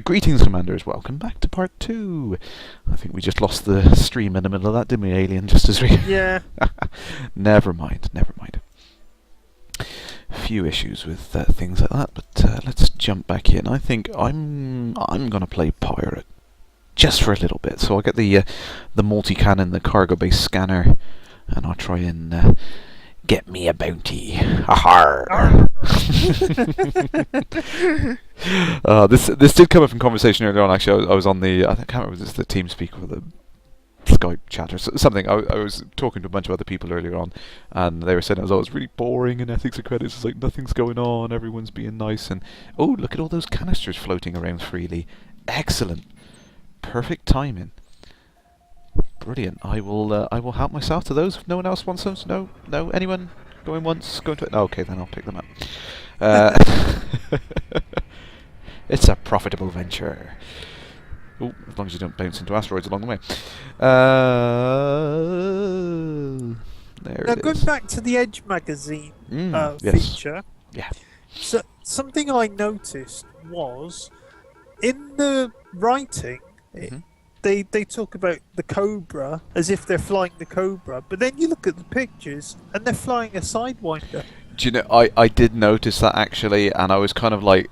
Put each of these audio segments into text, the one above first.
Greetings, Commanders. Welcome back to part 2. I think we just lost the stream in the middle of that, didn't we, Alien? Just as we... Yeah. Never mind. Few issues with things like that, but let's jump back in. I think I'm going to play Pirate. Just for a little bit. So I'll get the multi-cannon, the cargo-based scanner, and I'll try and... get me a bounty. Ahar. This did come up in conversation earlier on. Actually, I was on the I can't remember, was this the TeamSpeak or the Skype chat or something. I was talking to a bunch of other people earlier on, and they were saying it's really boring in ethics and credits. It's like nothing's going on. Everyone's being nice, and oh, look at all those canisters floating around freely. Excellent, perfect timing. Brilliant. I will help myself to those if no one else wants them. No. Anyone going once? Going to? Okay, then I'll pick them up. It's a profitable venture. Ooh, as long as you don't bounce into asteroids along the way. There Now, it going is. back to the Edge magazine Yes. feature, Yeah. so something I noticed was in the writing. They talk about the Cobra as if they're flying the Cobra, but then you look at the pictures and they're flying a Sidewinder. Do you know, I did notice that actually, and I was kind of like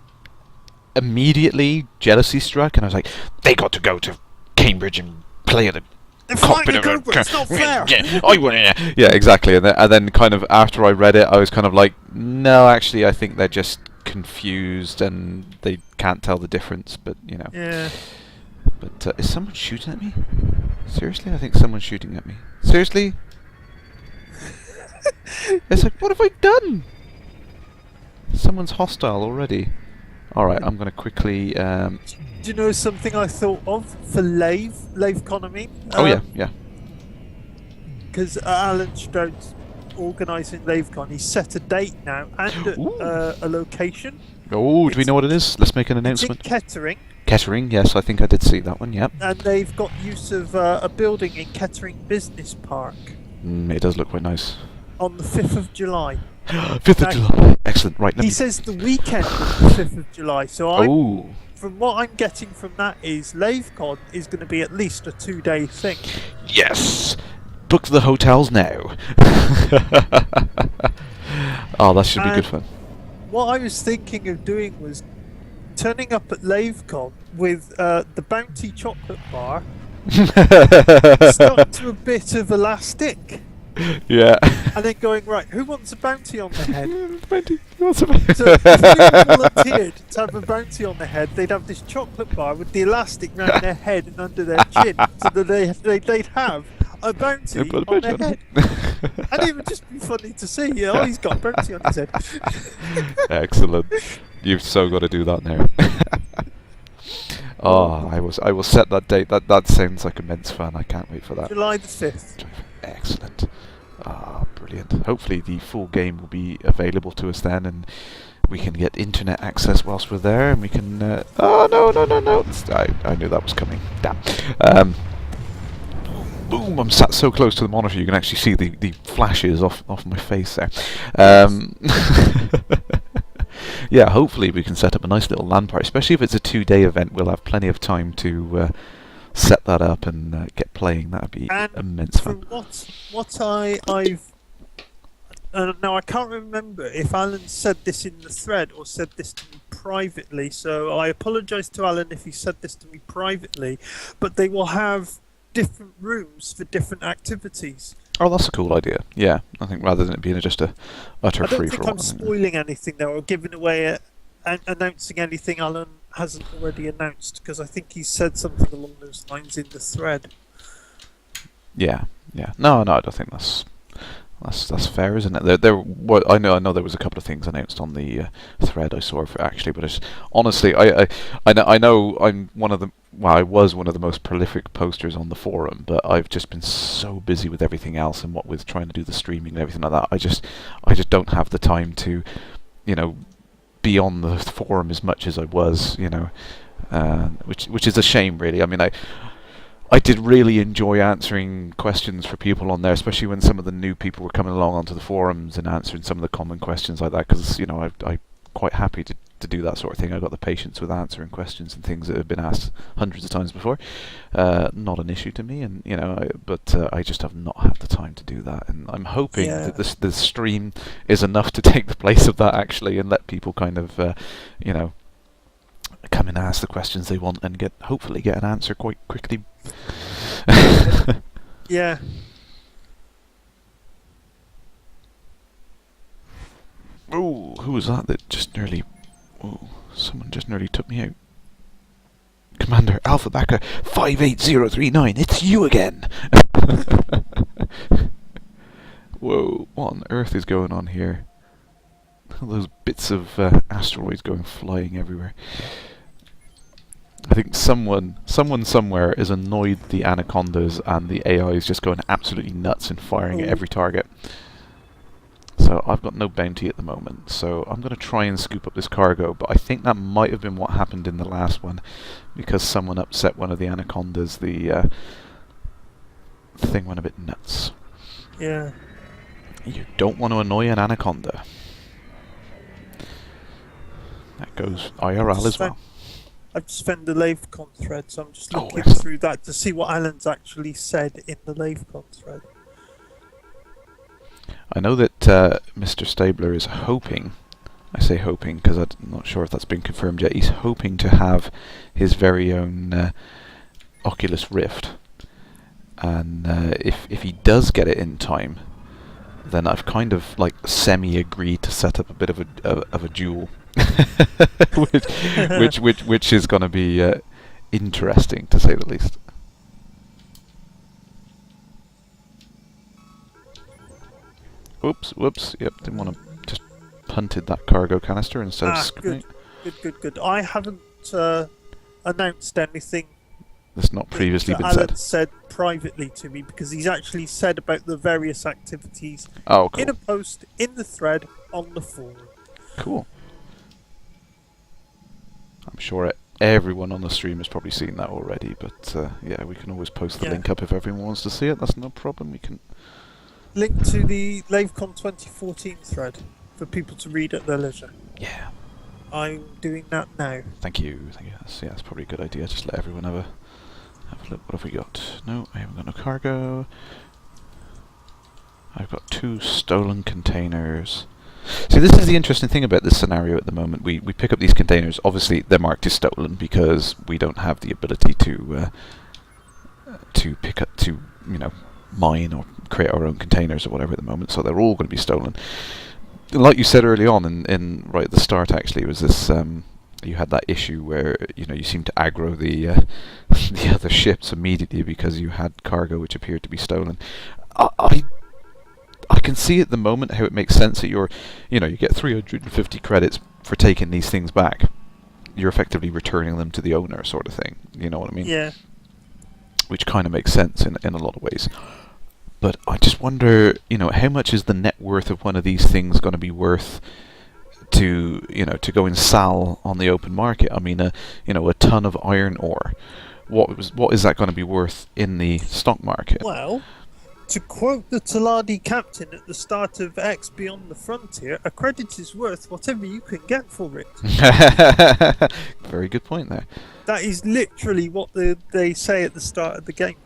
immediately jealousy struck, and I was like, they got to go to Cambridge and play at the They're flying cockpit the of a Cobra, it's not fair! Yeah, I wouldn't. Yeah, exactly. And then kind of after I read it, I was kind of like, no, actually, I think they're just confused and they can't tell the difference. But you know. Yeah. But is someone shooting at me? Seriously, I think someone's shooting at me. Seriously? It's like, what have I done? Someone's hostile already. Alright, I'm going to quickly... Do you know something I thought of for LaveCon? Oh yeah. Because Alan Stroud's organising LaveCon. He's set a date now and a location. Oh, do we know what it is? Let's make an announcement. It's in Kettering. Kettering, yes, I think I did see that one, yep. And they've got use of a building in Kettering Business Park. It does look quite nice. On the 5th of July. 5th of July. Excellent, right. He says the weekend of the 5th of July, so from what I'm getting from that is LaveCon is going to be at least a 2-day thing. Yes! Book the hotels now. Oh, that should be good fun. What I was thinking of doing was turning up at LaveCon with the Bounty chocolate bar stuck to a bit of elastic. Yeah. And then going, right, who wants a bounty on their head? Bounty. Who wants a bounty? So if anyone volunteered to have a bounty on their head, they'd have this chocolate bar with the elastic round their head and under their chin, so that they'd have a bounty on their head. And it would just be funny to see, he's got a bounty on his head. Excellent. You've so got to do that now. Oh, I will set that date. That sounds like immense fun. I can't wait for that. July the 5th. Excellent. Brilliant. Hopefully the full game will be available to us then, and we can get internet access whilst we're there, and we can... Oh, no. I knew that was coming. Damn. Boom! I'm sat so close to the monitor you can actually see the flashes off my face there. Yeah, hopefully we can set up a nice little LAN party, especially if it's a 2-day event. We'll have plenty of time to set that up and get playing. That would be immense fun. From what I've now I can't remember if Alan said this in the thread or said this to me privately, so I apologise to Alan if he said this to me privately, but they will have different rooms for different activities. Oh, that's a cool idea. Yeah, I think rather than it being just a utter free-for-all. I don't think I'm spoiling anything there or giving away announcing anything Alan hasn't already announced, because I think he said something along those lines in the thread. Yeah. No, I don't think that's fair, isn't it? I know there was a couple of things announced on the thread I saw for actually, but it's, honestly, I know I was one of the most prolific posters on the forum, but I've just been so busy with everything else and what with trying to do the streaming and everything like that. I just don't have the time to, be on the forum as much as I was, which is a shame, really. I mean, I did really enjoy answering questions for people on there, especially when some of the new people were coming along onto the forums and answering some of the common questions like that, because I'm quite happy to to do that sort of thing. I've got the patience with answering questions and things that have been asked hundreds of times before. Not an issue to me, and but I just have not had the time to do that. And I'm hoping Yeah. that the stream is enough to take the place of that actually, and let people kind of come and ask the questions they want and hopefully get an answer quite quickly. Yeah. Oh, who was that just nearly... Oh, someone just nearly took me out. Commander Alpha Bacca 58039, it's you again! Whoa, what on earth is going on here? All those bits of asteroids going flying everywhere. I think someone somewhere is annoyed the anacondas and the AI is just going absolutely nuts and firing at every target. So I've got no bounty at the moment, so I'm going to try and scoop up this cargo, but I think that might have been what happened in the last one, because someone upset one of the anacondas. The thing went a bit nuts. Yeah. You don't want to annoy an anaconda. That goes IRL as well. I've just found the LaveCon thread, so I'm just looking excellent. through that to see what Alan's actually said in the LaveCon thread. I know that Mr. Stabler is hoping, I say hoping because I'm not sure if that's been confirmed yet, he's hoping to have his very own Oculus Rift. And if he does get it in time, then I've kind of like semi-agreed to set up a bit of a duel, which is going to be interesting to say the least. Oops, whoops, yep, didn't want to just punted that cargo canister instead of screwing. Good. I haven't announced anything That's not previously been Alan said. said privately to me, because he's actually said about the various activities Oh, cool. in a post in the thread on the forum. Cool. I'm sure everyone on the stream has probably seen that already, but yeah, we can always post the link up if everyone wants to see it. That's no problem. We can Link to the LaveCon 2014 thread for people to read at their leisure. Yeah. I'm doing that now. Thank you. That's probably a good idea. Just let everyone have a look. What have we got? No, I haven't got no cargo. I've got 2 stolen containers. See, this is the interesting thing about this scenario at the moment. We pick up these containers. Obviously, they're marked as stolen because we don't have the ability to pick up, to mine or create our own containers or whatever at the moment. So they're all going to be stolen. Like you said early on in right at the start, actually, was this you had that issue where you seemed to aggro the the other ships immediately because you had cargo which appeared to be stolen. I can see at the moment how it makes sense that you get 350 credits for taking these things back. You're effectively returning them to the owner, sort of thing. You know what I mean? Yeah. Which kind of makes sense in a lot of ways. But I just wonder, how much is the net worth of one of these things going to be worth to go and sell on the open market? I mean, a ton of iron ore. What is that going to be worth in the stock market? Well, to quote the Taladi captain at the start of X Beyond the Frontier, a credit is worth whatever you can get for it. Very good point there. That is literally what they say at the start of the game.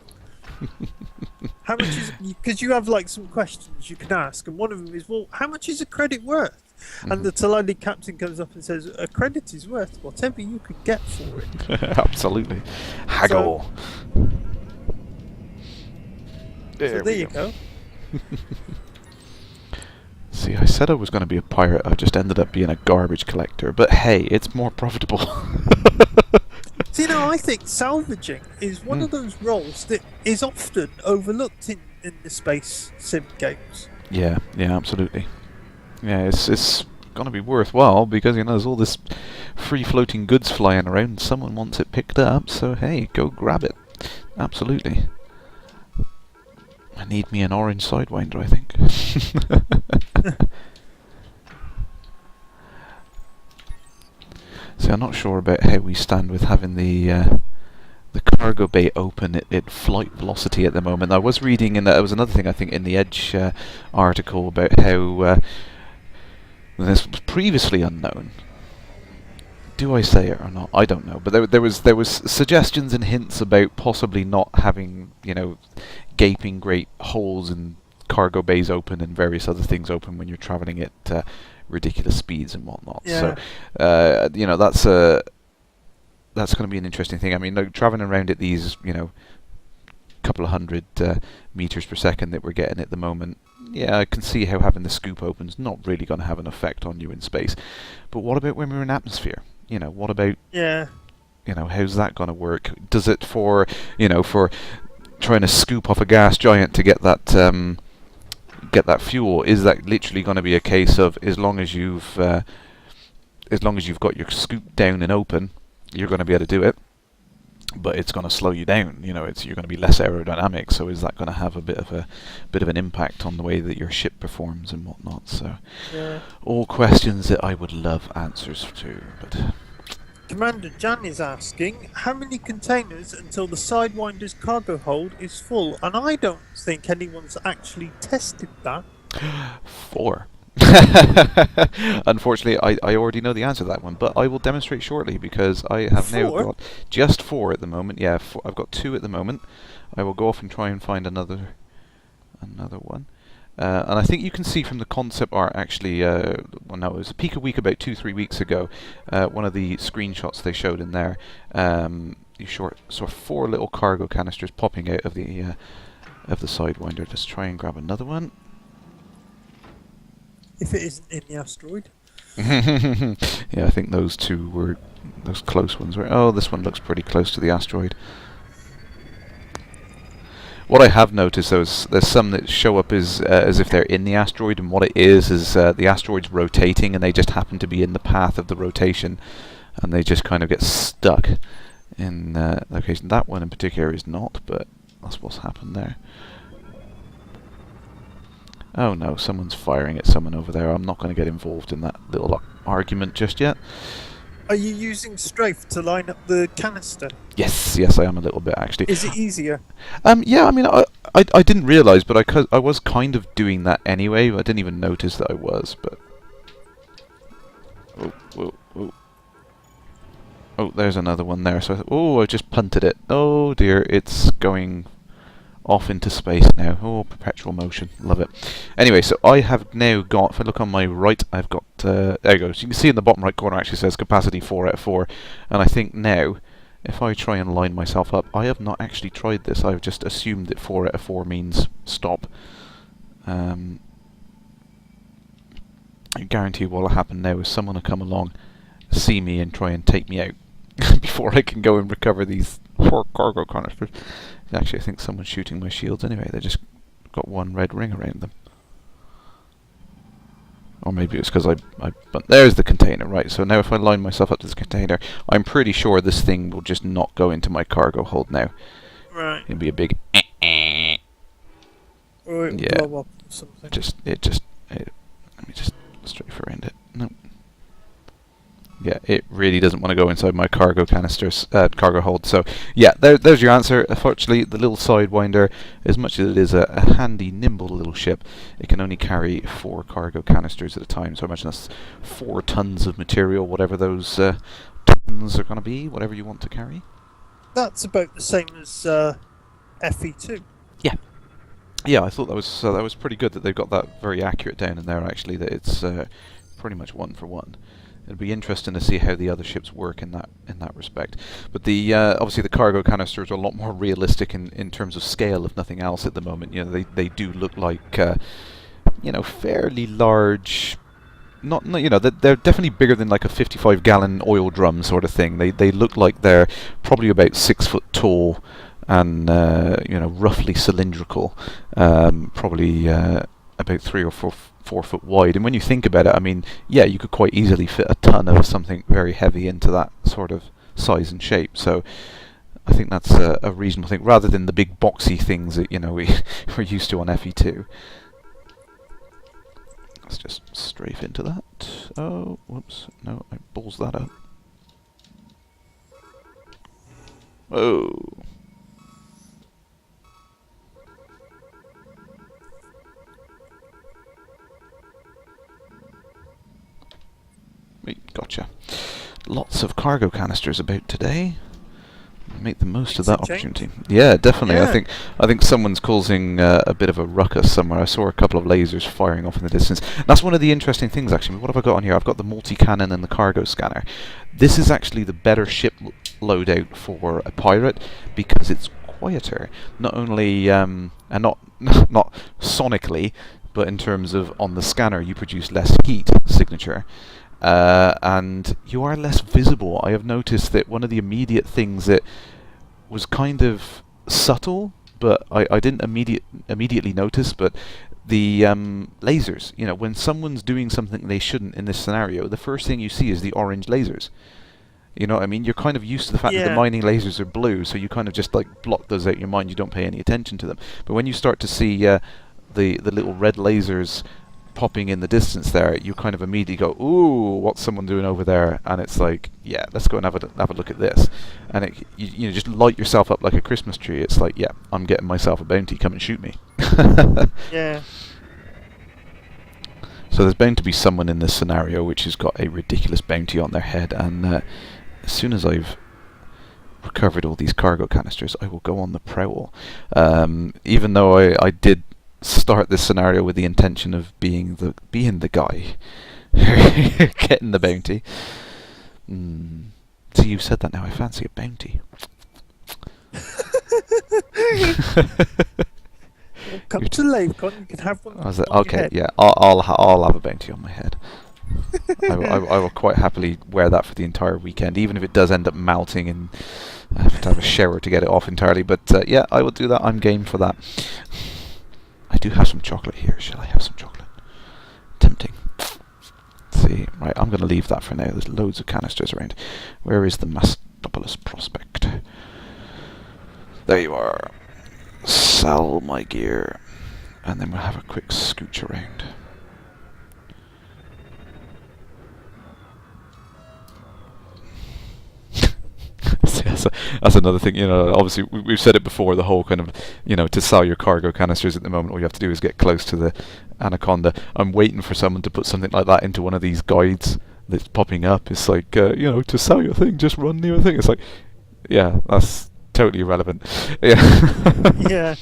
How much is... Because you have some questions you can ask, and one of them is, well, how much is a credit worth? And the Taladi captain comes up and says, a credit is worth whatever you can get for it. Absolutely. Haggle. So there you go. See, I said I was going to be a pirate. I just ended up being a garbage collector. But hey, it's more profitable. See, I think salvaging is one of those roles that is often overlooked in the space sim games. Yeah, absolutely. Yeah, it's going to be worthwhile because, there's all this free-floating goods flying around. Someone wants it picked up, so hey, go grab it. Absolutely. I need me an orange Sidewinder, I think. See, I'm not sure about how we stand with having the cargo bay open at flight velocity at the moment. I was reading, and there was another thing I think in the Edge article about how this was previously unknown, Do I say it or not? I don't know. But there was suggestions and hints about possibly not having, gaping great holes in cargo bays open and various other things open when you're traveling at ridiculous speeds and whatnot. So, Yeah. that's going to be an interesting thing. I mean, like, traveling around at these, couple of hundred meters per second that we're getting at the moment. Yeah, I can see how having the scoop open's not really going to have an effect on you in space. But what about when we're in atmosphere? What about, Yeah. how's that going to work? Does it for trying to scoop off a gas giant to get that fuel? Is that literally going to be a case of as long as you've got your scoop down and open, you're going to be able to do it, but it's going to slow you down. You're going to be less aerodynamic. So is that going to have a bit of an impact on the way that your ship performs and whatnot? So Yeah. all questions that I would love answers to. But Commander Jan is asking, how many containers until the Sidewinder's cargo hold is full? And I don't think anyone's actually tested that. 4. Unfortunately, I already know the answer to that one, but I will demonstrate shortly because I have now 4? got just 4 at the moment. Yeah, I've got 2 at the moment. I will go off and try and find another one. And I think you can see from the concept art actually, well no, it was a peek a week about 2-3 weeks ago, one of the screenshots they showed in there, you saw 4 little cargo canisters popping out of the Sidewinder. Let's try and grab another one. If it isn't in the asteroid. Yeah, I think those 2 were those close ones. Oh, this one looks pretty close to the asteroid. What I have noticed though is there's some that show up as if they're in the asteroid, and what it is the asteroid's rotating and they just happen to be in the path of the rotation, and they just kind of get stuck in location. That one in particular is not, but that's what's happened there. Oh no, someone's firing at someone over there. I'm not going to get involved in that little argument just yet. Are you using strafe to line up the canister? Yes, I am a little bit actually. Is it easier? Yeah, I mean, I didn't realise, but I was kind of doing that anyway. I didn't even notice that I was, but... Oh, there's another one there. So I just punted it. Oh dear, it's going off into space now. Oh, perpetual motion. Love it. Anyway, so I have now got, if I look on my right, I've got, there you go. So you can see in the bottom right corner actually says capacity 4 out of 4. And I think now, if I try and line myself up, I have not actually tried this. I've just assumed that 4 out of 4 means stop. I guarantee what will happen now is someone will come along, see me and try and take me out before I can go and recover these 4 cargo canisters. Actually, I think someone's shooting my shields anyway. They just got one red ring around them. Or maybe it's because but there's the container, right? So now if I line myself up to this container, I'm pretty sure this thing will just not go into my cargo hold now. Right. It'll be a big Or it yeah. will blow up or something. Let me just strafe around it. Nope. Yeah, it really doesn't want to go inside my cargo canisters, cargo hold. So, yeah, there's your answer. Unfortunately, the little Sidewinder, as much as it is a handy, nimble little ship, it can only carry 4 cargo canisters at a time. So I imagine that's 4 tons of material, whatever those tons are going to be, whatever you want to carry. That's about the same as FE2. Yeah, I thought that was pretty good that they've got that very accurate down in there. Actually, that it's pretty much 1 for 1. It'll be interesting to see how the other ships work in that respect. But the obviously the cargo canisters are a lot more realistic in terms of scale, if nothing else, at the moment. They do look like fairly large. Not they're definitely bigger than like a 55-gallon oil drum sort of thing. They look like they're probably about 6 foot tall and roughly cylindrical, probably about 3 or 4 foot wide. And when you think about it, I mean, yeah, you could quite easily fit a ton of something very heavy into that sort of size and shape. So I think that's a reasonable thing, rather than the big boxy things that we're used to on FE2. Let's just strafe into that. Oh, whoops! No, I balls that up. Whoa. Gotcha. Lots of cargo canisters about today. Make the most of It's a that change. opportunity. Yeah, definitely. Yeah. I think someone's causing a bit of a ruckus somewhere. I saw a couple of lasers firing off in the distance. That's one of the interesting things, actually. What have I got on here? I've got the multi-cannon and the cargo scanner. This is actually the better ship loadout for a pirate because it's quieter. Not only and not not sonically, but in terms of on the scanner, you produce less heat signature. And you are less visible. I have noticed that one of the immediate things that was kind of subtle, but I didn't immediately notice, but the lasers. You know, when someone's doing something they shouldn't in this scenario, the first thing you see is the orange lasers. You know what I mean? You're kind of used to the fact that the Yeah. mining lasers are blue, so you kind of just like block those out of your mind. You don't pay any attention to them. But when you start to see the little red lasers popping in the distance there, you kind of immediately go, "Ooh, what's someone doing over there?" And it's like, "Yeah, let's go and have a look at this." And you know, just light yourself up like a Christmas tree. It's like, "Yeah, I'm getting myself a bounty. Come and shoot me." Yeah. So there's bound to be someone in this scenario which has got a ridiculous bounty on their head, and as soon as I've recovered all these cargo canisters, I will go on the prowl. Even though I did start this scenario with the intention of being the guy getting the bounty. See, you've said that now. I fancy a bounty. Well, come to LaveCon, you can have one. I was like, on your okay, head. yeah, I'll have a bounty on my head. I will quite happily wear that for the entire weekend, even if it does end up melting and I have to have a shower to get it off entirely. But yeah, I will do that. I'm game for that. I do have some chocolate here. Shall I have some chocolate? Tempting. Let's see, right, I'm going to leave that for now. There's loads of canisters around. Where is the Mastopolis prospect? There you are. Sell my gear. And then we'll have a quick scooch around. See, that's another thing, you know, obviously we've said it before, the whole kind of, you know, to sell your cargo canisters at the moment, all you have to do is get close to the Anaconda. I'm waiting for someone to put something like that into one of these guides that's popping up. It's like, you know, to sell your thing, just run near a thing. It's like, yeah, that's totally irrelevant. Yeah. Yeah.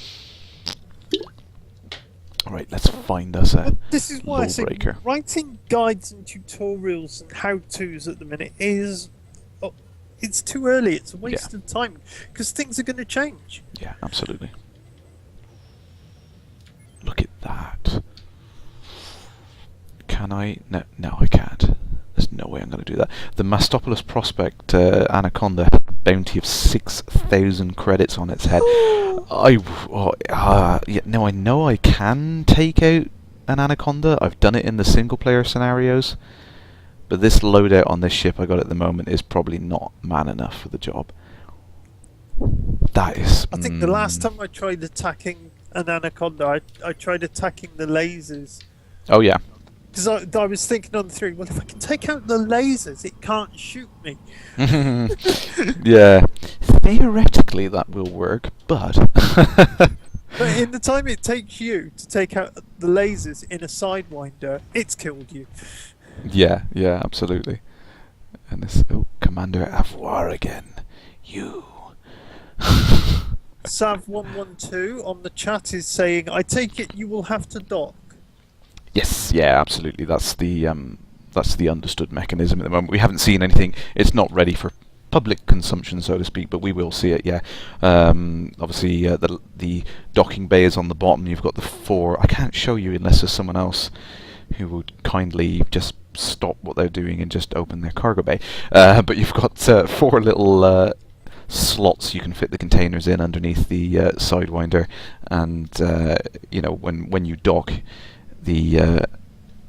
Alright, let's find us a But this is why I say lawbreaker. writing guides and tutorials and how-tos at the minute is... Oh, it's too early. It's a waste of time because things are going to change. Yeah, absolutely. Look at that. Can I? No, no, I can't. There's no way I'm going to do that. The Mastopolis Prospect Anaconda had a bounty of 6,000 credits on its head. Yeah, no, I know I can take out an Anaconda. I've done it in the single-player scenarios. But this loadout on this ship I got at the moment is probably not man enough for the job. That is... I think the last time I tried attacking an Anaconda, I tried attacking the lasers. Oh, yeah. Because I was thinking on the theory, well, if I can take out the lasers, it can't shoot me. Yeah. Theoretically, that will work, but... But in the time it takes you to take out the lasers in a Sidewinder, it's killed you. Yeah, yeah, absolutely. And this... Oh, Commander Avoir again. You... Sav112 on the chat is saying, I take it you will have to dock. Yes, yeah, absolutely. That's the understood mechanism at the moment. We haven't seen anything. It's not ready for public consumption, so to speak, but we will see it. Yeah, obviously the docking bay is on the bottom. You've got the 4. I can't show you unless there's someone else who would kindly just stop what they're doing and just open their cargo bay. But you've got 4 little slots you can fit the containers in underneath the Sidewinder, and you know, when you dock, the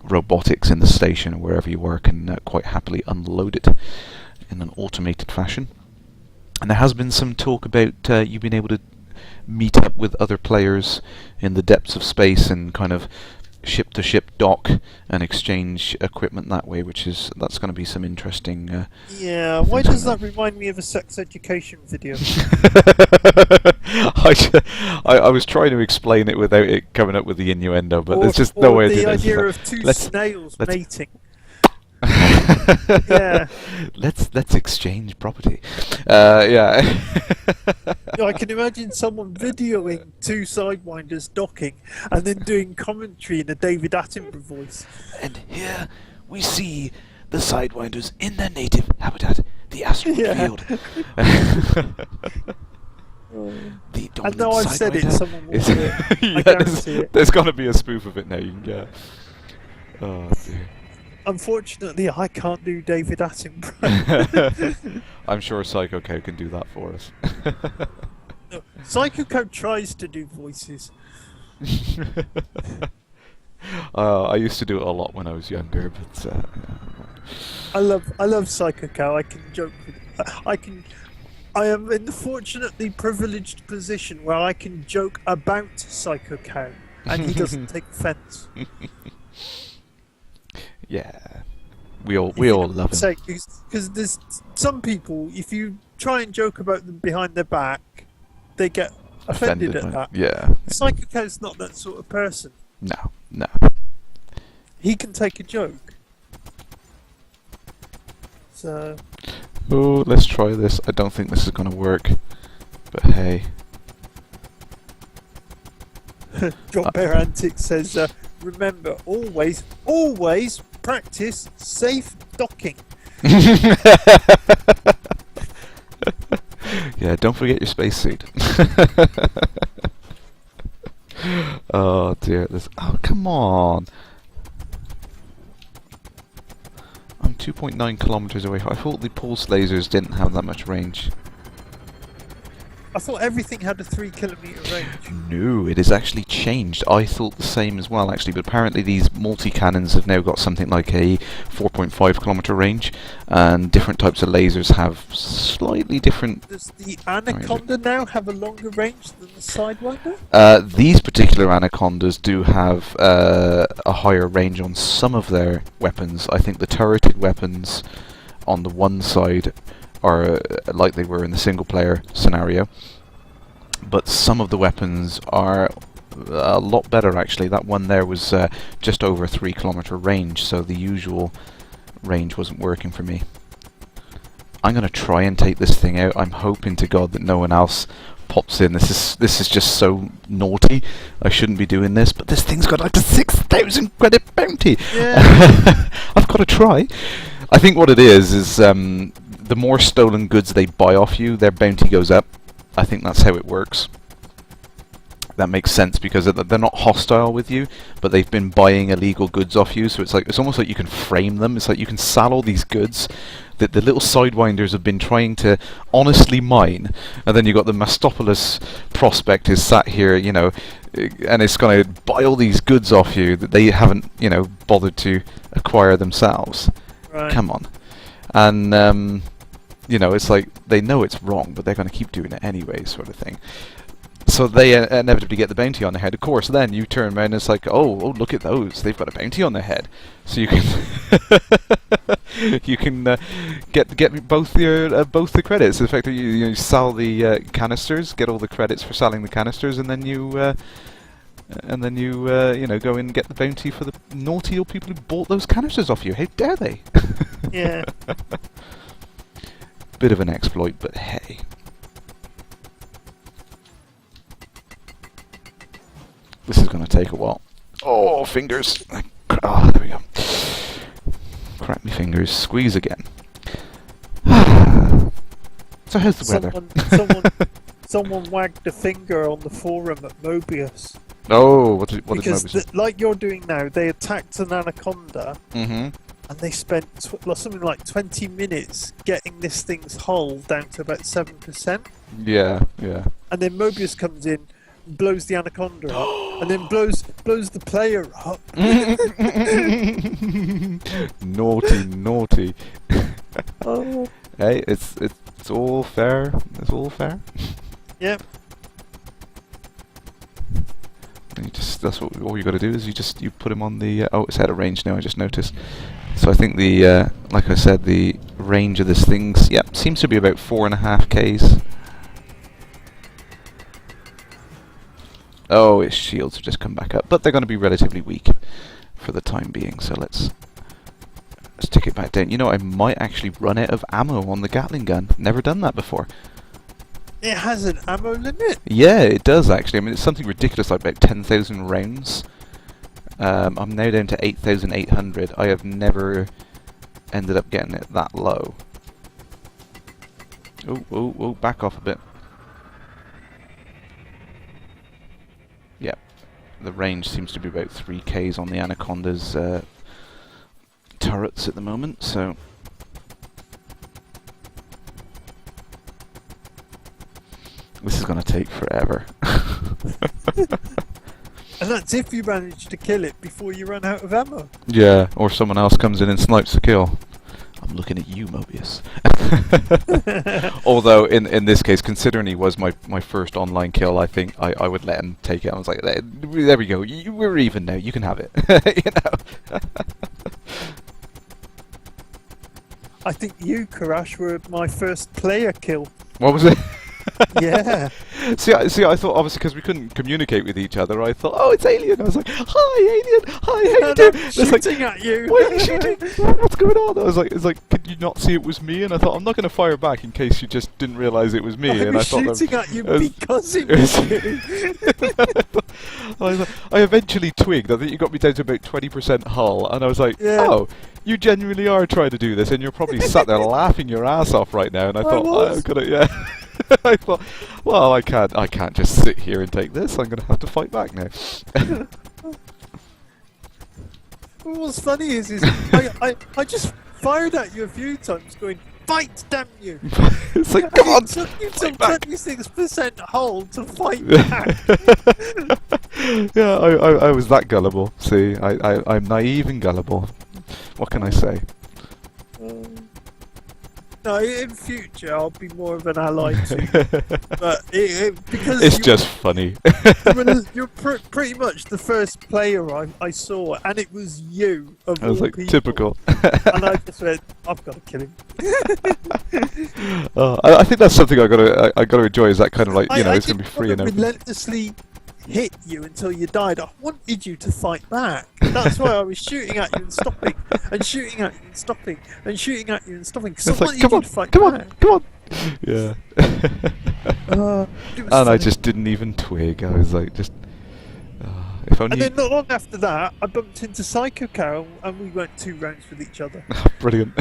robotics in the station or wherever you work can quite happily unload it in an automated fashion. And there has been some talk about you being able to meet up with other players in the depths of space and kind of ship-to-ship dock and exchange equipment that way, that's going to be some interesting... Yeah, why does that remind me of a sex education video? I was trying to explain it without it coming up with the innuendo, but there's just no way to do the this. idea of two snails mating. Yeah. Let's exchange property. Yeah. I can imagine someone videoing two Sidewinders docking and then doing commentary in a David Attenborough voice. And here we see the Sidewinders in their native habitat, the asteroid Yeah. field. The And dominant now I've said it, Sidewinder someone will is- do it. Yeah, I guarantee it. there's got to be a spoof of it now. You can get. Oh dear. Unfortunately, I can't do David Attenborough. I'm sure Psycho Cow can do that for us. No, Psycho Code tries to do voices. I used to do it a lot when I was younger, but I love Psycho Cow. I can joke with. I am in the fortunately privileged position where I can joke about Psycho Cow, and he doesn't take offence. yeah, we all love him. Because there's some people, if you try and joke about them behind their back, they get offended at that. Yeah. Psycho Cow's not that sort of person. No. He can take a joke. So. Oh, let's try this. I don't think this is going to work, but hey. John Bear Antics says, remember, always practice safe docking. Yeah, don't forget your spacesuit. Oh dear. Oh, come on. I'm 2.9 kilometers away. I thought the pulse lasers didn't have that much range. I thought everything had a 3 kilometre range. No, it has actually changed. I thought the same as well, actually, but apparently these multi-cannons have now got something like a 4.5 kilometre range, and different types of lasers have slightly different... Does the Anaconda now have a longer range than the Sidewinder? These particular Anacondas do have a higher range on some of their weapons. I think the turreted weapons on the one side are like they were in the single-player scenario, but some of the weapons are a lot better actually. That one there was just over a 3 kilometre range, so the usual range wasn't working for me. I'm going to try and take this thing out. I'm hoping to God that no one else pops in. This is just so naughty. I shouldn't be doing this, but this thing's got like a 6,000 credit bounty. Yeah. I've got to try. I think what it is the more stolen goods they buy off you, their bounty goes up. I think that's how it works. That makes sense because they're not hostile with you, but they've been buying illegal goods off you. So it's almost like you can frame them. It's like you can sell all these goods that the little Sidewinders have been trying to honestly mine, and then you got the Mastopoulos prospect is sat here, you know, and it's going to buy all these goods off you that they haven't, you know, bothered to acquire themselves. Right. Come on. And you know, it's like they know it's wrong, but they're going to keep doing it anyway, sort of thing. So they inevitably get the bounty on their head. Of course, then you turn around and it's like, oh, look at those! They've got a bounty on their head. So you can you can get both the credits. In fact, you sell the canisters, get all the credits for selling the canisters, and then you you know, go in and get the bounty for the naughty old people who bought those canisters off you. How dare they? Yeah. Bit of an exploit, but hey. This is going to take a while. Oh, fingers. Oh, there we go. Crack me fingers. Squeeze again. So how's the weather? Someone wagged a finger on the forum at Mobius. Oh, what is because Mobius? like you're doing now, they attacked an anaconda, Mm-hmm. and they spent something like 20 minutes getting this thing's hull down to about 7%. Yeah, yeah. And then Mobius comes in, blows the anaconda up, and then blows the player up. Naughty. Oh. Hey, it's all fair. It's all fair. Yep. That's what all you got to do is you put him on the oh, it's out of range now. I just noticed. So I think the like I said, the range of this thing seems to be about 4.5 Ks. Oh, its shields have just come back up, but they're going to be relatively weak for the time being. So let's stick it back down. You know, I might actually run out of ammo on the Gatling gun. Never done that before. It has an ammo limit. Yeah, it does actually. I mean, it's something ridiculous, like about 10,000 rounds. I'm now down to 8,800. I have never ended up getting it that low. Oh, back off a bit. Yep. The range seems to be about 3Ks on the Anaconda's turrets at the moment, so... This is going to take forever. And that's if you manage to kill it before you run out of ammo. Yeah, or someone else comes in and snipes the kill. I'm looking at you, Mobius. Although, in this case, considering he was my first online kill, I think I would let him take it. I was like, there we go, we're even now, you can have it. You know? I think you, Kerrash, were my first player kill. What was it? Yeah. See, I thought, obviously, because we couldn't communicate with each other, I thought, oh, it's Alien. I was like, hi, Alien. Hi, how you doing? It's Shooting at you. Why are you shooting? What's going on? I was like, it's like, could you not see it was me? And I thought, I'm not going to fire back in case you just didn't realise it was me. I and was I thought shooting at you because it was you. I eventually twigged. I think you got me down to about 20% hull, and I was like, Yeah. oh, you genuinely are trying to do this, and you're probably sat there laughing your ass off right now. And I thought, was. I've got to, yeah. I thought, well, I can't just sit here and take this. I'm going to have to fight back now. What's funny is I just fired at you a few times, going, "Fight, damn you!" It's like, come on, It took you fight till back. 26% hold to fight back. Yeah, I was that gullible. See, I'm naive and gullible. What can I say? No, in future I'll be more of an ally to you. But because It's just funny. you're pretty much the first player I saw, and it was you of I was all like, people. typical. And I just went, I've got to kill him. I think that's something I gotta enjoy. Is that kind of like, you know, it's gonna be free and I open. relentlessly hit you until you died. I wanted you to fight back. That's why I was shooting at you and stopping, and shooting at you and stopping, and shooting at you and stopping. Because It's I like, wanted come you on, to fight come on, back. come on. Yeah. It was And I funny. just didn't even twig. I was like, just. If only. And then not long after that, I bumped into Psycho Carol, and we went 2 rounds with each other, Brilliant.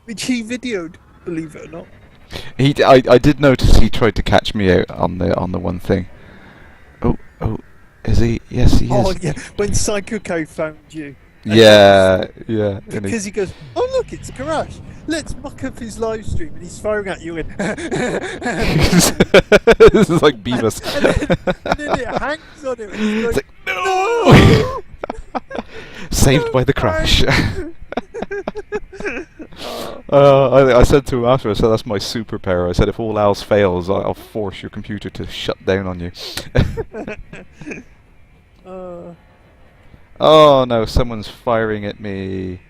which he videoed, believe it or not. I did notice he tried to catch me out on the one thing. Oh, is he? Yes, he is. Oh yeah, when Psycho Carol found you. Yeah. And Because he goes, oh look, it's Kerrash. Let's muck up his live stream, and he's firing at you, and this is like Beavis. and then it hangs on him. And he's It's like, like, no! Saved by the crash. I said to him after, I said, that's my superpower. I said, if all else fails, I'll force your computer to shut down on you. Oh no, someone's firing at me.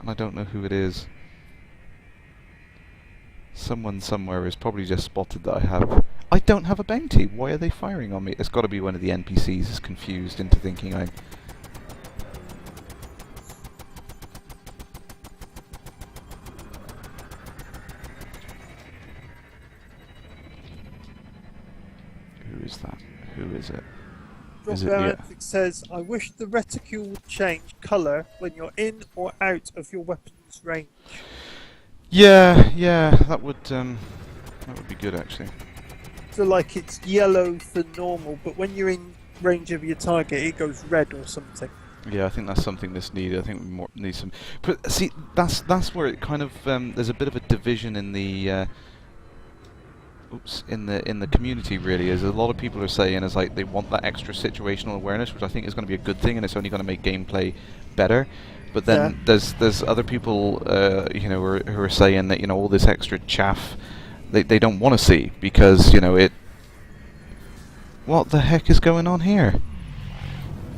And I don't know who it is. Someone somewhere has probably just spotted that I don't have a bounty. Why are they firing on me? It's got to be one of the NPCs is confused into thinking I'm... Who is that? Who is it? Is it? Yeah. It says, I wish the reticule would change colour when you're in or out of your weapon's range. Yeah, that would be good actually. So like it's yellow for normal, but when you're in range of your target, it goes red or something. Yeah, I think that's something that's needed. I think we need some. But see, that's where it kind of there's a bit of a division in the in the community. Really, is a lot of people are saying is like they want that extra situational awareness, which I think is going to be a good thing, and it's only going to make gameplay better. But then there's other people you know who are saying that, you know, all this extra chaff they don't want to see because, you know, it. What the heck is going on here?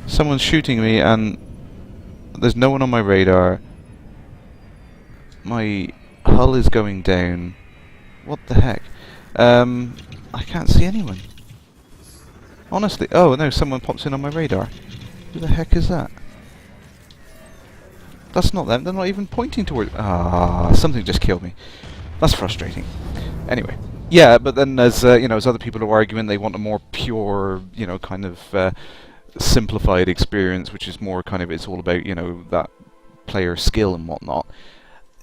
Someone's shooting me and there's no one on my radar. My hull is going down. What the heck? I can't see anyone. Honestly. Oh no, someone pops in on my radar. Who the heck is that? That's not them. They're not even pointing toward. Ah, something just killed me. That's frustrating. Anyway, yeah, but then as as other people are arguing, they want a more pure, kind of simplified experience, which is more kind of it's all about that player skill and whatnot.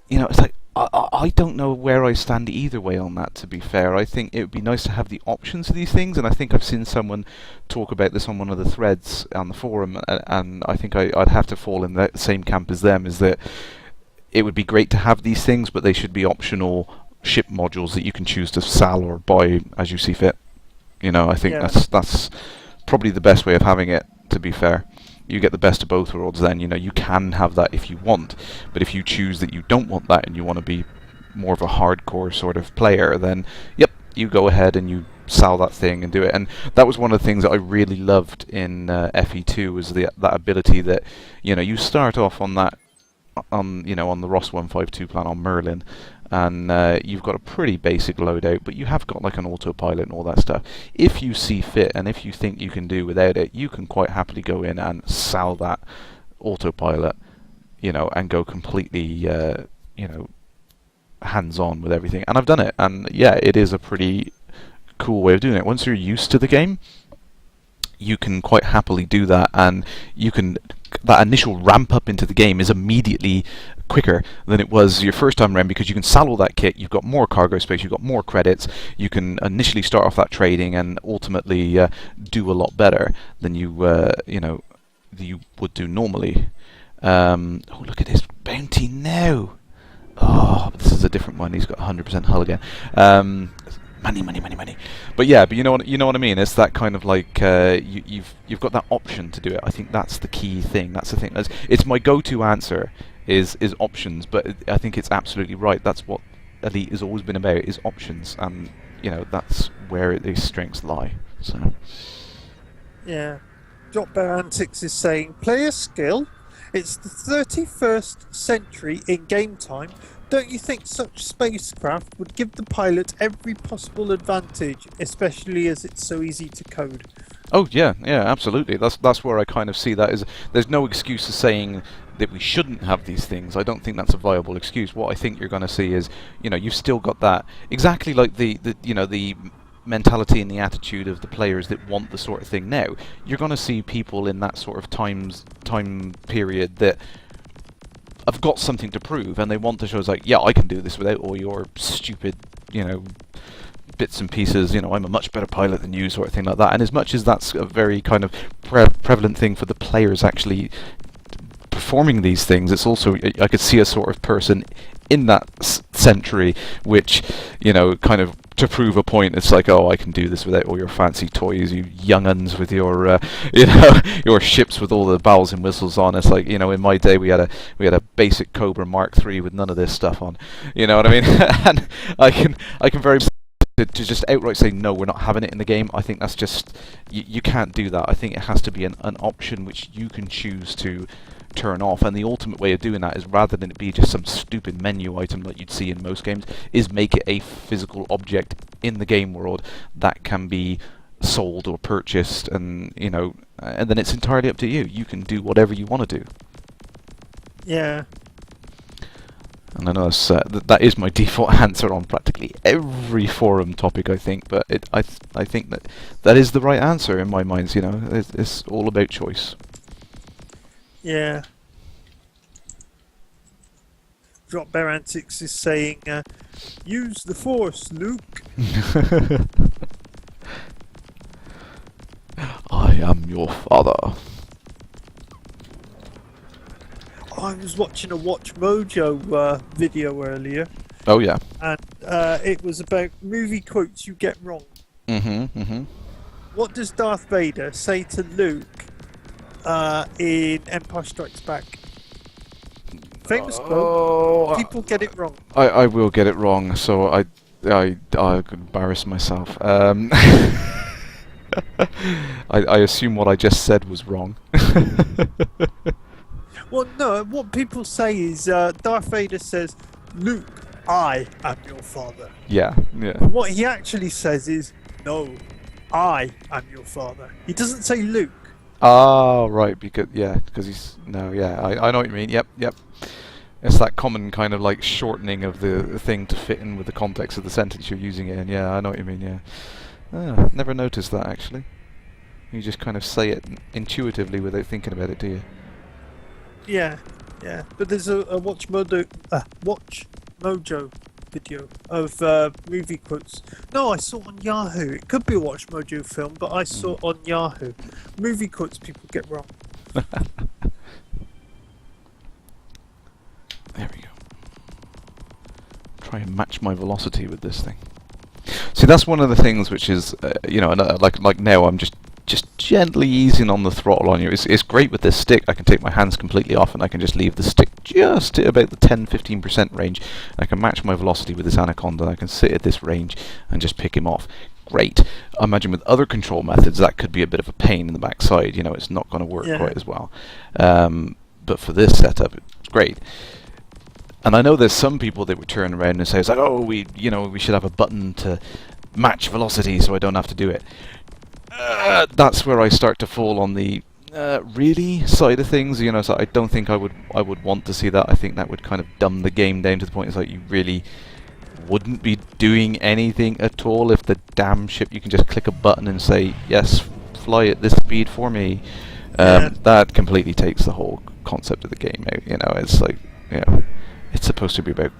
It's like I don't know where I stand either way on that. To be fair, I think it would be nice to have the options of these things, and I think I've seen someone talk about this on one of the threads on the forum, and I think I'd have to fall in that same camp as them. Is that it would be great to have these things, but they should be optional ship modules that you can choose to sell or buy as you see fit. I think that's probably the best way of having it. To be fair, you get the best of both worlds. Then you can have that if you want, but if you choose that you don't want that and you want to be more of a hardcore sort of player, then yep, you go ahead and you sell that thing and do it. And that was one of the things that I really loved in FE2 was that ability that you start off on that on the Ross 152 plan on Merlin, and you've got a pretty basic loadout, but you have got like an autopilot and all that stuff. If you see fit and if you think you can do without it, you can quite happily go in and sell that autopilot, and go completely hands-on with everything. And I've done it, and yeah, it is a pretty cool way of doing it. Once you're used to the game, you can quite happily do that, and that initial ramp up into the game is immediately quicker than it was your first time around, because you can sell all that kit, you've got more cargo space, you've got more credits, you can initially start off that trading and ultimately do a lot better than you would do normally. Oh, look at this bounty now! Oh, this is a different one. He's got 100% hull again. Money. But yeah, but you know what I mean. It's that kind of like you've got that option to do it. I think that's the key thing. That's the thing. It's my go-to answer is options. But I think it's absolutely right. That's what Elite has always been about, is options, and that's where these strengths lie. So Yeah. Drop Bear Antics is saying player skill. It's the 31st century in game time. Don't you think such spacecraft would give the pilot every possible advantage, especially as it's so easy to code? oh yeah, absolutely. That's where I kind of see that is there's no excuse to saying that we shouldn't have these things. I don't think that's a viable excuse. What I think you're going to see is you've still got that exactly like the mentality and the attitude of the players that want the sort of thing now. You're going to see people in that sort of time period that have got something to prove, and they want to show us like, yeah, I can do this without all your stupid, bits and pieces. I'm a much better pilot than you, sort of thing like that. And as much as that's a very kind of prevalent thing for the players actually performing these things, it's also I could see a sort of person in that century which kind of to prove a point. It's like, oh, I can do this without all your fancy toys, you younguns with your your ships with all the bells and whistles on. It's like, in my day we had a basic Cobra Mark III with none of this stuff on. You know what I mean? And I can very to just outright say no, we're not having it in the game. I think that's just you can't do that. I think it has to be an option which you can choose to turn off, and the ultimate way of doing that is, rather than it be just some stupid menu item that you'd see in most games, is make it a physical object in the game world that can be sold or purchased, and and then it's entirely up to you. You can do whatever you want to do. Yeah. And I know that is my default answer on practically every forum topic, I think, but I think that is the right answer in my mind. It's all about choice. Yeah. Drop Bear Antics is saying, use the Force, Luke. I am your father. I was watching a Watch Mojo video earlier. Oh yeah. And it was about movie quotes you get wrong. What does Darth Vader say to Luke in Empire Strikes Back? Famous quote. People get it wrong. I will get it wrong, so I could embarrass myself. I assume what I just said was wrong. Well, no, what people say is Darth Vader says, Luke, I am your father. Yeah. But what he actually says is, no, I am your father. He doesn't say Luke. Ah, right, because he's no, yeah, I know what you mean. Yep, yep. It's that common kind of like shortening of the thing to fit in with the context of the sentence you're using it in. Yeah, I know what you mean. Yeah. Ah, never noticed that actually. You just kind of say it intuitively without thinking about it, do you? Yeah, yeah. But there's a Watch Mojo video of movie quotes. No, I saw it on Yahoo. It could be a Watch Mojo film, but I saw Mm. it on Yahoo. Movie quotes people get wrong. There we go. Try and match my velocity with this thing. See, that's one of the things which is, like now I'm just gently easing on the throttle on you. It's great with this stick. I can take my hands completely off and I can just leave the stick just at about the 10-15% range. I can match my velocity with this anaconda and I can sit at this range and just pick him off. Great. I imagine with other control methods that could be a bit of a pain in the backside. It's not going to work Yeah. quite as well. But for this setup, it's great. And I know there's some people that would turn around and say, it's like, oh, we should have a button to match velocity so I don't have to do it. That's where I start to fall on the really side of things. So I don't think I would want to see that. I think that would kind of dumb the game down to the point it's like you really wouldn't be doing anything at all if the damn ship you can just click a button and say, yes, fly at this speed for me. Yeah. That completely takes the whole concept of the game out. It's like, it's supposed to be about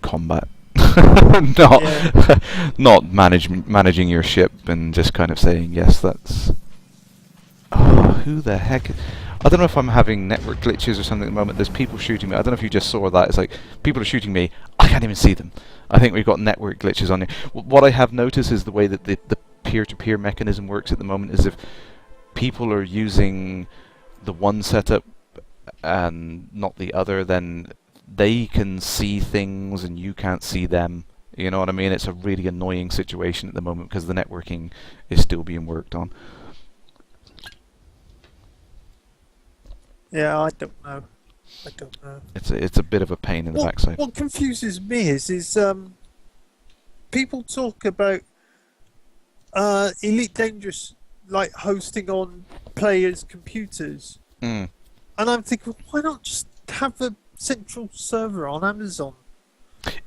combat, not Yeah. not managing your ship and just kind of saying yes. That's who the heck? I don't know if I'm having network glitches or something at the moment. There's people shooting me. I don't know if you just saw that. It's like people are shooting me. I can't even see them. I think we've got network glitches on here. What I have noticed is the way that the peer-to-peer mechanism works at the moment is if people are using the one setup and not the other, then they can see things and you can't see them. You know what I mean? It's a really annoying situation at the moment because the networking is still being worked on. Yeah, I don't know. I don't know. It's a bit of a pain in the backside. What confuses me is people talk about Elite Dangerous like hosting on players' computers, Mm. and I'm thinking, why not just have a central server on Amazon?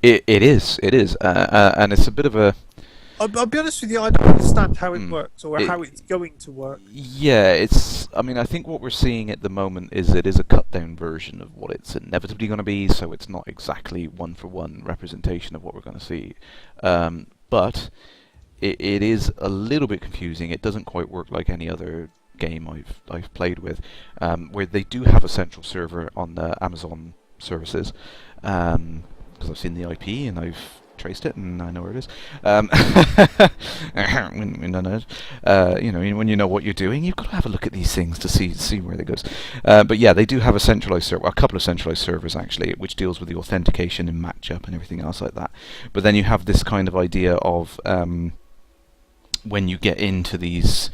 It is, and it's a bit of a I'll be honest with you, I don't understand how it works or It- how it's going to work. yeah. I mean, I think what we're seeing at the moment is it is a cut down version of what it's inevitably going to be. So it's not exactly one-for-one representation of what we're going to see, but it is a little bit confusing. It doesn't quite work like any other game I've played with, where they do have a central server on the Amazon services, because I've seen the IP and I've traced it and I know where it is. When you know what you're doing, you've got to have a look at these things to see where it goes. But yeah, they do have a centralized server, a couple of centralized servers actually, which deals with the authentication and matchup and everything else like that. But then you have this kind of idea of when you get into these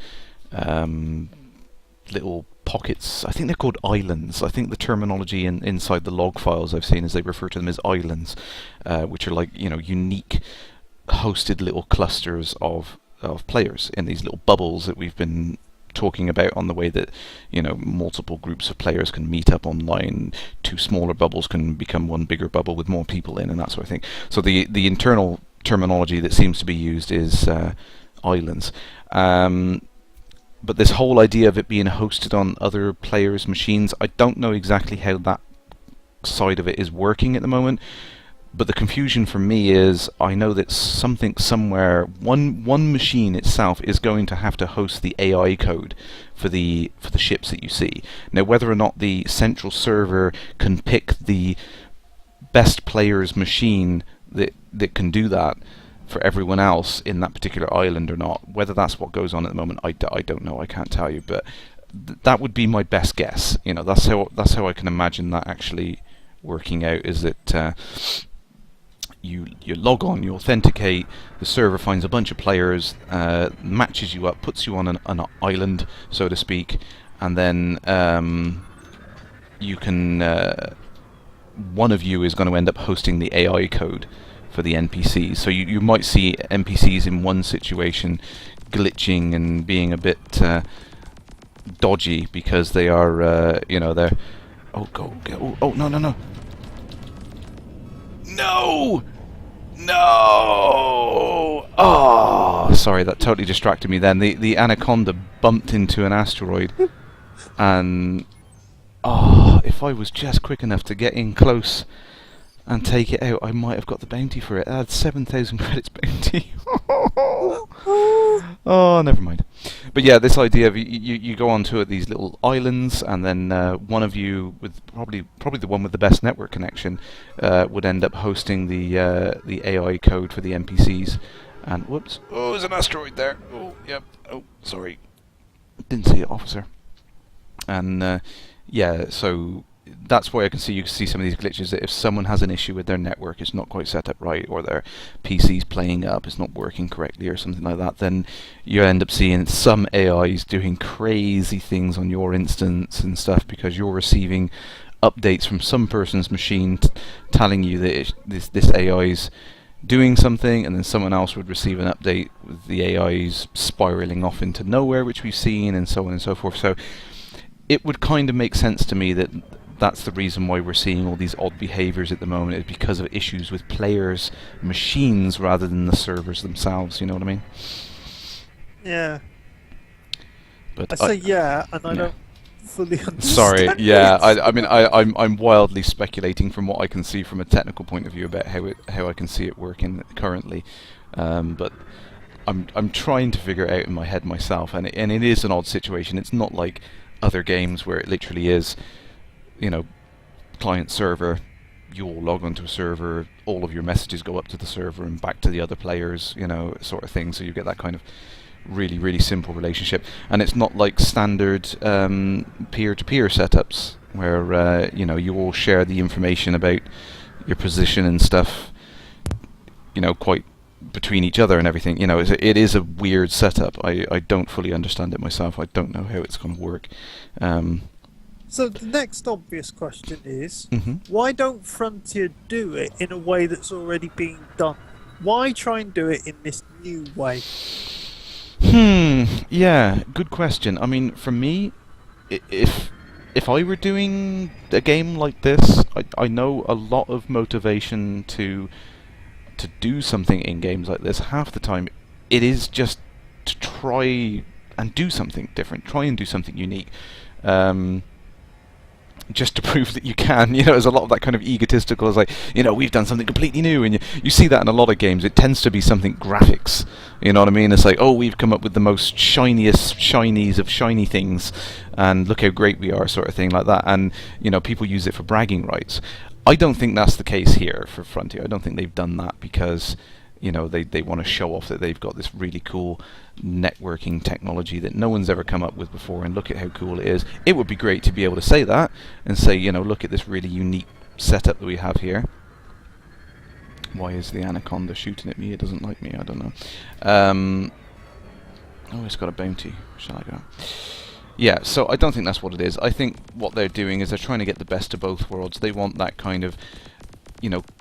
little pockets, I think they're called islands. I think the terminology inside the log files I've seen is they refer to them as islands, which are like unique hosted little clusters of players in these little bubbles that we've been talking about on the way that multiple groups of players can meet up online. Two smaller bubbles can become one bigger bubble with more people in and that sort of thing. So the internal terminology that seems to be used is islands. But this whole idea of it being hosted on other players' machines, I don't know exactly how that side of it is working at the moment. But the confusion for me is I know that something somewhere, one machine itself is going to have to host the AI code for the ships that you see. Now, whether or not the central server can pick the best player's machine that can do that for everyone else in that particular island or not, whether that's what goes on at the moment, I don't know. I can't tell you, but that would be my best guess. That's how I can imagine that actually working out. Is that you log on, you authenticate, the server finds a bunch of players, matches you up, puts you on an island, so to speak, and then you can one of you is going to end up hosting the AI code for the NPCs. So you might see NPCs in one situation glitching and being a bit dodgy because they are, they're. Oh, go! Oh, no, no, no! No! No! Oh, sorry, that totally distracted me. Then the anaconda bumped into an asteroid, and if I was just quick enough to get in close and take it out, I might have got the bounty for it. I had 7,000 credits bounty. Oh, never mind. But yeah, this idea of you go onto these little islands, and then one of you, with probably the one with the best network connection, would end up hosting the AI code for the NPCs. And whoops! Oh, there's an asteroid there. Oh, yep. Oh, sorry, didn't see it, officer. And yeah, so that's why you can see some of these glitches, that if someone has an issue with their network, it's not quite set up right, or their PC's playing up, it's not working correctly or something like that, then you end up seeing some AIs doing crazy things on your instance and stuff, because you're receiving updates from some person's machine telling you that this AI's doing something, and then someone else would receive an update with the AIs spiraling off into nowhere, which we've seen, and so on and so forth. So it would kind of make sense to me that that's the reason why we're seeing all these odd behaviors at the moment, is because of issues with players' machines rather than the servers themselves. You know what I mean? Yeah. But I say yeah, and I don't fully understand. Sorry, yeah. it. I mean, I'm wildly speculating from what I can see from a technical point of view about how I can see it working currently, but I'm trying to figure it out in my head myself, and it is an odd situation. It's not like other games where it literally is, client server, you all log onto a server, all of your messages go up to the server and back to the other players, sort of thing. So you get that kind of really, really simple relationship. And it's not like standard peer-to-peer setups where you all share the information about your position and stuff, quite between each other and everything. It is a weird setup. I don't fully understand it myself. I don't know how it's going to work. So the next obvious question is, Mhm. why don't Frontier do it in a way that's already being done? Why try and do it in this new way? Yeah, good question. I mean, for me, if I were doing a game like this, I know a lot of motivation to do something in games like this. Half the time, it is just to try and do something different, try and do something unique. Just to prove that you can, there's a lot of that kind of egotistical, it's like, we've done something completely new, and you see that in a lot of games. It tends to be something graphics, you know what I mean? It's like, oh, we've come up with the most shiniest shinies of shiny things, and look how great we are, sort of thing like that, and, people use it for bragging rights. I don't think that's the case here for Frontier. I don't think they've done that because, they want to show off that they've got this really cool networking technology that no one's ever come up with before, and look at how cool it is. It would be great to be able to say that and say, look at this really unique setup that we have here. Why is the anaconda shooting at me? It doesn't like me. I don't know. Oh, it's got a bounty. Shall I go? Yeah, so I don't think that's what it is. I think what they're doing is they're trying to get the best of both worlds. They want that kind of,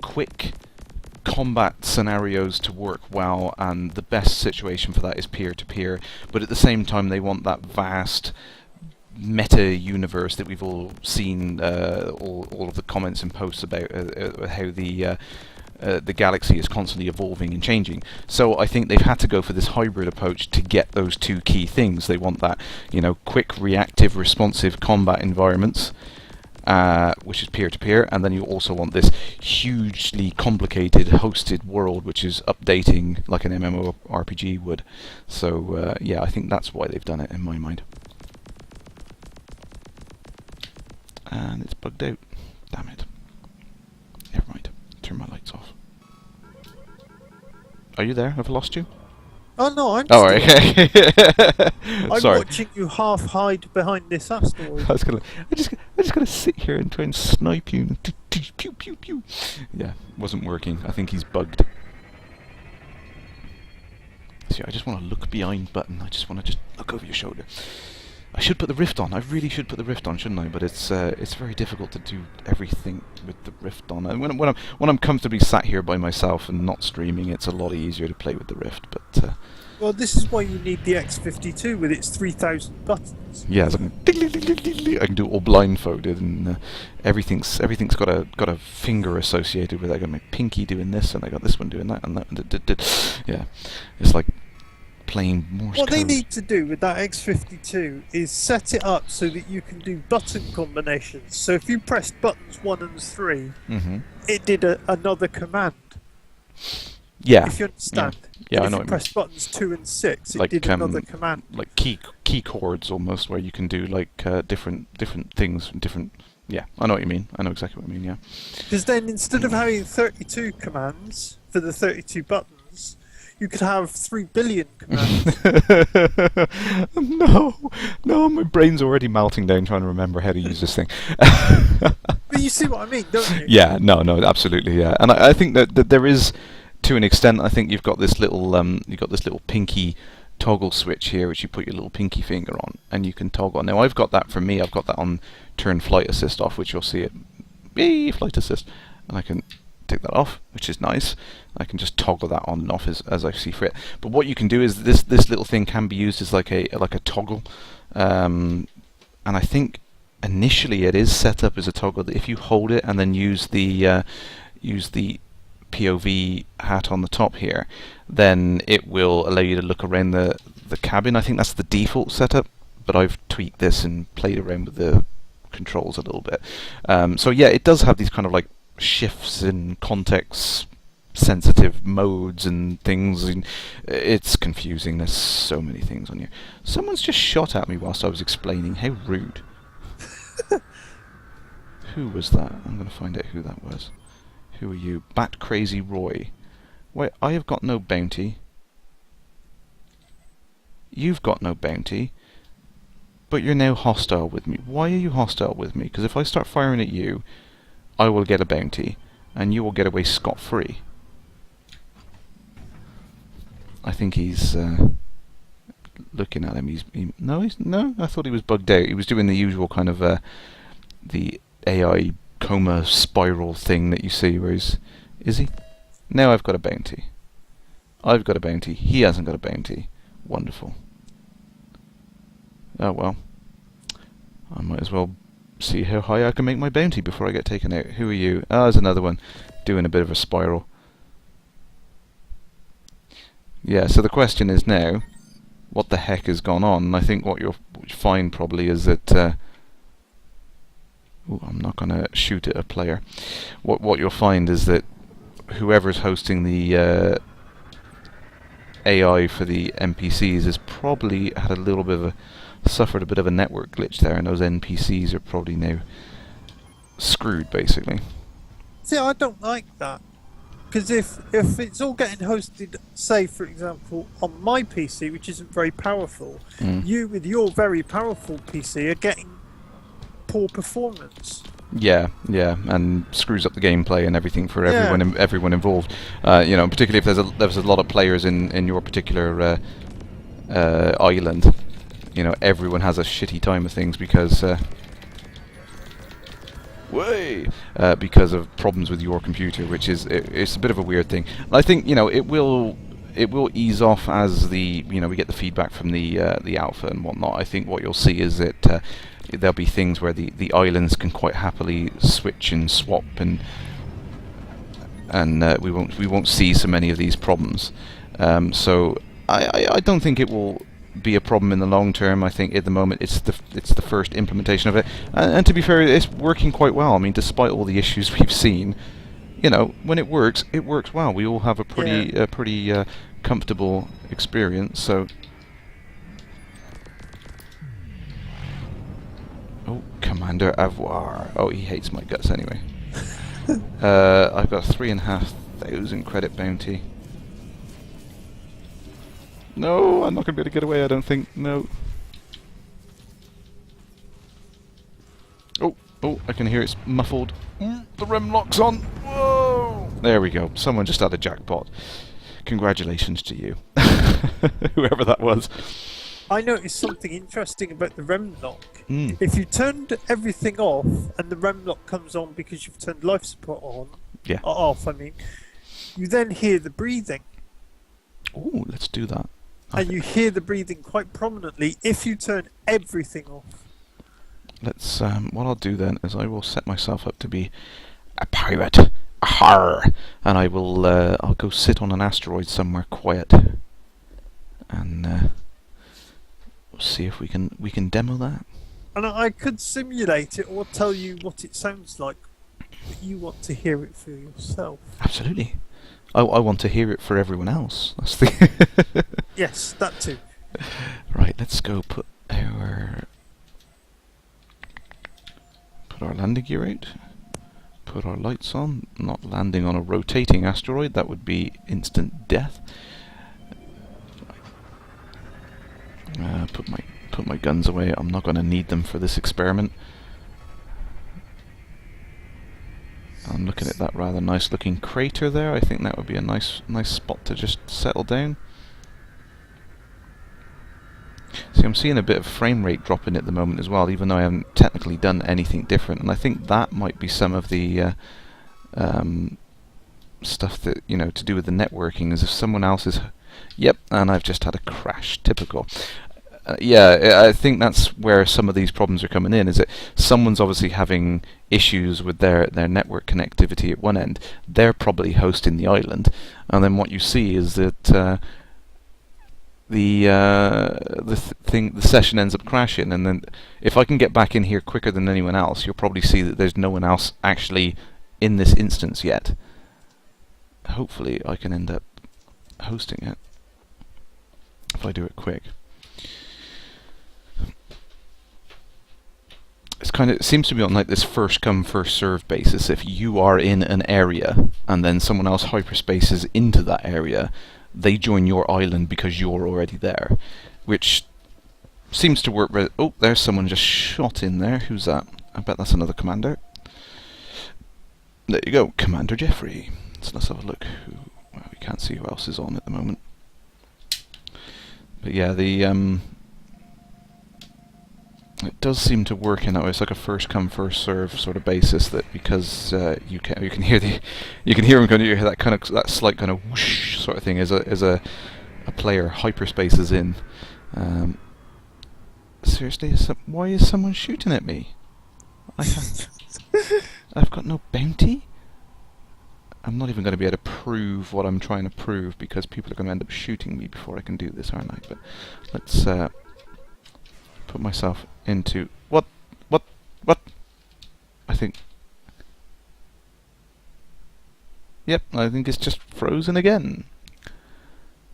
quick combat scenarios to work well, and the best situation for that is peer-to-peer, but at the same time they want that vast meta universe that we've all seen, all of the comments and posts about how the galaxy is constantly evolving and changing. So I think they've had to go for this hybrid approach to get those two key things. They want that, quick, reactive, responsive combat environments, which is peer-to-peer, and then you also want this hugely complicated hosted world which is updating like an MMORPG would. So yeah, I think that's why they've done it in my mind. And it's bugged out. Damn it. Never mind. Turn my lights off. Are you there? Have I lost you? Oh no, I'm Oh, still okay. I'm Sorry. watching you half hide behind this asteroid. I just gotta sit here and try and snipe you. Pew pew pew. Yeah, wasn't working. I think he's bugged. See, I just want to look behind button. I just want to just look over your shoulder. I should put the Rift on. I really should put the Rift on, shouldn't I? But it's very difficult to do everything with the Rift on. And when I'm comfortably sat here by myself and not streaming, it's a lot easier to play with the Rift. But Well, this is why you need the X52 with its 3,000 buttons. Yeah, it's like ding, ding, ding, ding, ding, ding. I can do it all blindfolded, and everything's got a finger associated with it. I got my pinky doing this, and I got this one doing that, and that. Yeah, it's like playing Morse What they code. need to do with that X52 is set it up so that you can do button combinations. So if you pressed buttons 1 and 3, it did another command. Yeah. If you understand. Yeah, and I if know you what you mean. pressed buttons 2 and 6, it Like, did another command. Like key chords almost, where you can do like different things, different. Yeah, I know what you mean. I know exactly what I mean. Yeah. Because then instead of having 32 commands for the 32 buttons, you could have 3 billion commands. No, my brain's already melting down trying to remember how to use this thing. But you see what I mean, don't you? Yeah, no, absolutely, yeah. And I think that there is, to an extent, I think you've got this little pinky toggle switch here, which you put your little pinky finger on, and you can toggle. Now I've got that for me. I've got that on turn flight assist off, which you'll see it. Yay, flight assist, and I can take that off, which is nice. I can just toggle that on and off as I see fit. But what you can do is this little thing can be used as like a toggle, and I think initially it is set up as a toggle that if you hold it and then use the POV hat on the top here, then it will allow you to look around the cabin. I think that's the default setup, but I've tweaked this and played around with the controls a little bit. So yeah, it does have these kind of like shifts in context sensitive modes and things, and it's confusing. There's so many things on here. Someone's just shot at me whilst I was explaining. How rude. Who was that? I'm going to find out who that was. Who are you? Bat Crazy Roy. Wait, I have got no bounty. You've got no bounty. But you're now hostile with me. Why are you hostile with me? Because if I start firing at you, I will get a bounty, and you will get away scot-free. I think he's looking at him. No, I thought he was bugged out. He was doing the usual kind of the AI coma spiral thing that you see. Where is he? Now I've got a bounty. I've got a bounty. He hasn't got a bounty. Wonderful. Oh well. I might as well see how high I can make my bounty before I get taken out. Who are you? Ah, there's another one doing a bit of a spiral. Yeah, so the question is now, what the heck has gone on? And I think what you'll find probably is that... I'm not going to shoot at a player. What you'll find is that whoever's hosting the AI for the NPCs has probably had a little bit of suffered a bit of a network glitch there, and those NPCs are probably now screwed, basically. See, I don't like that. Because if it's all getting hosted, say, for example, on my PC, which isn't very powerful, you with your very powerful PC are getting poor performance. Yeah, and screws up the gameplay and everything for everyone involved. Particularly if there's a lot of players in your particular island. Everyone has a shitty time of things because because of problems with your computer, which is it's a bit of a weird thing. And I think it will ease off as we get the feedback from the alpha and whatnot. I think what you'll see is that there'll be things where the islands can quite happily switch and swap, and we won't see so many of these problems. So I don't think it will be a problem in the long term. I think at the moment it's the first implementation of it, and to be fair, it's working quite well. I mean, despite all the issues we've seen, when it works well. We all have a pretty comfortable experience. So, Commander Avoir. Oh, he hates my guts anyway. I've got a 3,500 credit bounty. No, I'm not going to be able to get away, I don't think. No. Oh, I can hear it's muffled. The rem lock's on. Whoa! There we go. Someone just had a jackpot. Congratulations to you. Whoever that was. I noticed something interesting about the rem lock. Mm. If you turned everything off and the rem lock comes on because you've turned life support off, you then hear the breathing. Oh, let's do that. and you hear the breathing quite prominently if you turn everything off. Let's. What I'll do then is I will set myself up to be a pirate. Har! And I will. I'll go sit on an asteroid somewhere quiet, and we'll see if we can demo that. And I could simulate it or tell you what it sounds like, but you want to hear it for yourself. Absolutely. I want to hear it for everyone else. That's the. Yes, that too. Right. Let's go put our landing gear out. Put our lights on. Not landing on a rotating asteroid. That would be instant death. Put my guns away. I'm not going to need them for this experiment. I'm looking at that rather nice looking crater there. I think that would be a nice spot to just settle down. See, I'm seeing a bit of frame rate dropping at the moment as well, even though I haven't technically done anything different. And I think that might be some of the stuff that, to do with the networking, is if someone else is... Yep, and I've just had a crash. Typical. Yeah, I think that's where some of these problems are coming in, is that someone's obviously having issues with their network connectivity at one end. They're probably hosting the island, and then what you see is that the session ends up crashing, and then if I can get back in here quicker than anyone else, you'll probably see that there's no one else actually in this instance yet. Hopefully I can end up hosting it if I do it quick. It seems to be on like this first come first serve basis. If you are in an area and then someone else hyperspaces into that area, they join your island because you're already there, which seems to work. Oh, there's someone just shot in there. Who's that? I bet that's another commander. There you go, Commander Jeffrey. So let's have a look. Well, we can't see who else is on at the moment. But yeah, it does seem to work in that way. It's like a first come first serve sort of basis, that because you can hear them going, you hear that slight kind of whoosh sort of thing as a player hyperspaces in. Seriously, why is someone shooting at me? I've got no bounty. I'm not even going to be able to prove what I'm trying to prove because people are going to end up shooting me before I can do this, aren't I? But let's put myself into... What? I think... Yep, I think it's just frozen again.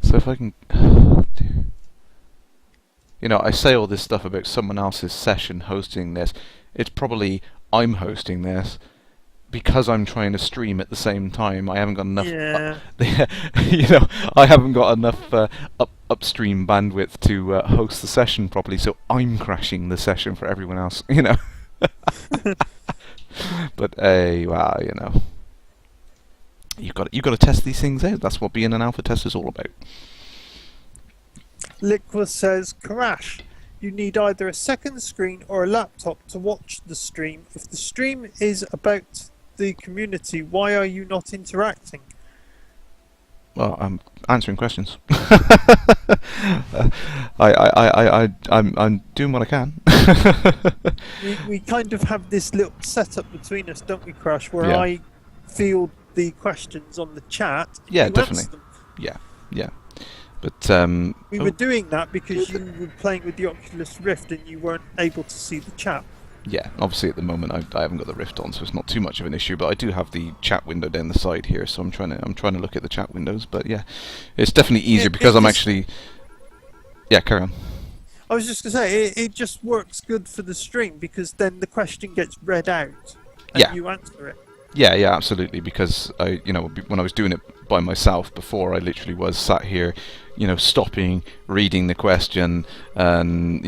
So if I can... Oh, dear. I say all this stuff about someone else's session hosting this. It's probably I'm hosting this because I'm trying to stream at the same time. I haven't got enough... Yeah. I haven't got enough upstream bandwidth to host the session properly, so I'm crashing the session for everyone else, But well, you've got to test these things out. That's what being an alpha test is all about. Liquid says, Kerrash, you need either a second screen or a laptop to watch the stream. If the stream is about the community, why are you not interacting? Well, I'm answering questions. I'm doing what I can. we kind of have this little setup between us, don't we, Crash? Where Yeah. I field the questions on the chat. Yeah, you definitely. answer them. Yeah. But We were doing that because you were playing with the Oculus Rift and you weren't able to see the chat. yeah, obviously at the moment I haven't got the Rift on, so it's not too much of an issue. But I do have the chat window down the side here, so I'm trying to look at the chat windows. But yeah, it's definitely easier because I'm actually... Yeah, carry on. I was just going to say, it just works good for the stream because then the question gets read out and Yeah. you answer it. Yeah, absolutely. Because when I was doing it by myself before, I literally was sat here, stopping, reading the question, and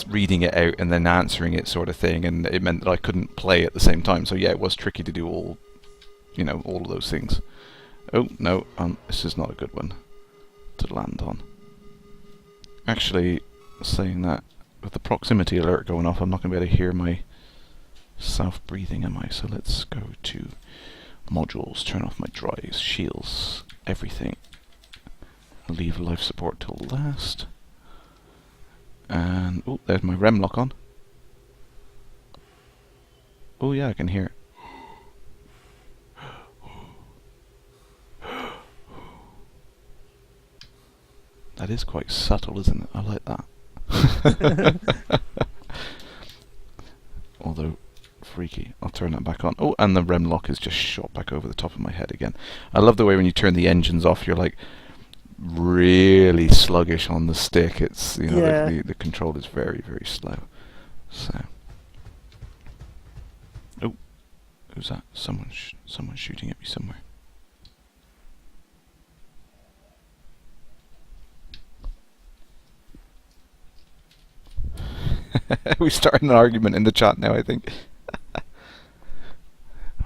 reading it out and then answering it, sort of thing. And it meant that I couldn't play at the same time. So yeah, it was tricky to do all of those things. Oh no, this is not a good one to land on. Actually, saying that, with the proximity alert going off, I'm not going to be able to hear my self-breathing, am I? So let's go to modules, turn off my drives, shields, everything. I'll leave life support till last. And oh, there's my rem lock on. Oh yeah, I can hear it. That is quite subtle, isn't it? I like that. Although freaky. I'll turn that back on. Oh, and the rem lock is just shot back over the top of my head again. I love the way when you turn the engines off, you're like really sluggish on the stick. It's, you know, Yeah. the control is very, very slow. So, oh, who's that? Someone's shooting at me somewhere. We started an argument in the chat now, I think.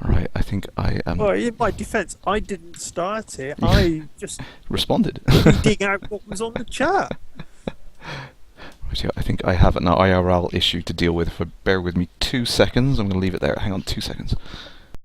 Right, I think I am. Well, in my defence, I didn't start it. I just responded. reading out what was on the chat. Right, yeah, I think I have an IRL issue to deal with. If I bear with me 2 seconds, I'm going to leave it there. Hang on 2 seconds.